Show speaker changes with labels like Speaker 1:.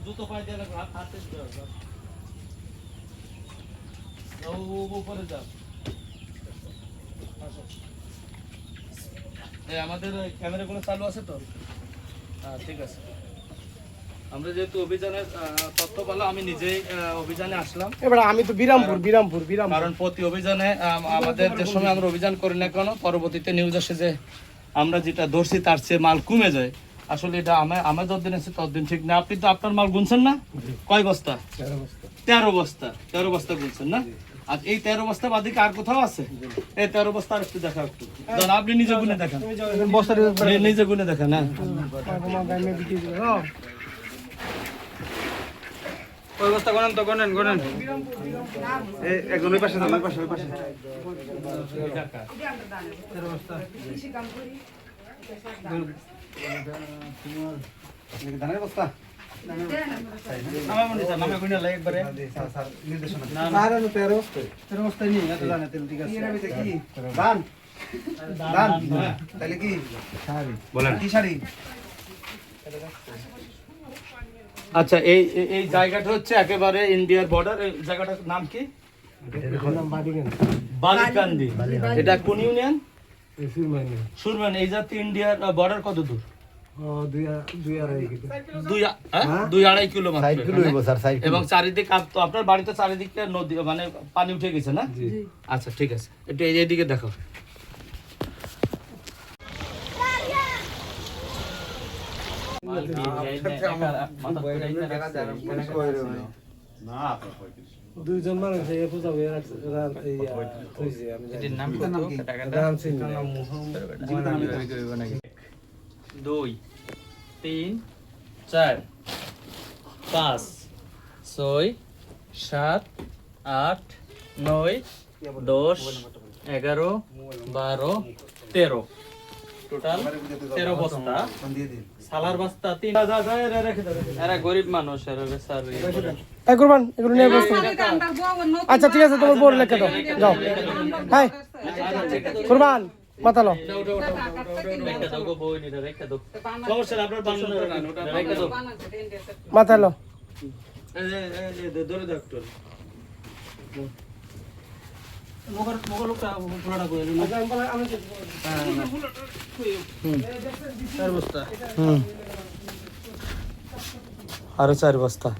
Speaker 1: জুতো পায়ে দিয়ে হাত হাতে উপরে যাও। আমাদের ক্যামেরাগুলো চালু আছে তো? হ্যাঁ, ঠিক আছে। আমরা যেহেতু অভিযানের তথ্য পেলাম, আমি নিজেই অভিযানে আসলাম।
Speaker 2: এবার আমি তো বিরামপুর
Speaker 1: কারণ প্রতি অভিযানে আমাদের যে সময় আমরা অভিযান করি না কেন, পরবর্তীতে নিউজ আসে যে আমরা যেটা ধরছি তার চেয়ে মাল কমে যায়। আসলে এটা আমার যতদিন আছে ততদিন ঠিক না। আপনি তো আপনার মাল গুনছেন না? কয় বস্তা? 13 বস্তা। 13 বস্তা গুনছেন না? আর এই 13 বস্তা বাদে আর কোথাও আছে? এই 13 বস্তা আর একটু দেখা একটু। আপনি নিজে গুনে দেখেন, নিজে গুনে দেখেন। হ্যাঁ,
Speaker 3: ওই বস্তা গনেন তো, গনেন একজন ওই পাশে, ওই পাশে ধানের বস্তা
Speaker 1: আচ্ছা, এই জায়গাটা হচ্ছে একেবারে ইন্ডিয়ার বর্ডার। এই জায়গাটার নাম কি? বালিকান্দি। এটা কোন ইউনিয়ন? সুরমান। এই জাতীয় ইন্ডিয়ার বর্ডার কত দূর? 2-2.5 কিলো মাত্র। এবং চারিদিকে আপনার বাড়িতে চারিদিকে নদী, মানে পানি উঠে গেছে না? আচ্ছা, ঠিক আছে। একটু এইদিকে দেখো।
Speaker 2: দুইজন মানুষ
Speaker 1: দুই, 3, 4, 5, 6, 7, 8, 9, 10, 11, 12, 13। টোটাল 13 বস্তা। সালার বস্তা 3। এরা গরিব মানুষ,
Speaker 2: কুরবান এগুলো নিয়ে বসতে। আচ্ছা, ঠিক আছে, তোমার বোর্ড লেখা দাও, যাও। হাই কুরবান, মাতালো মাতালো।
Speaker 1: আরো 4 বস্তা।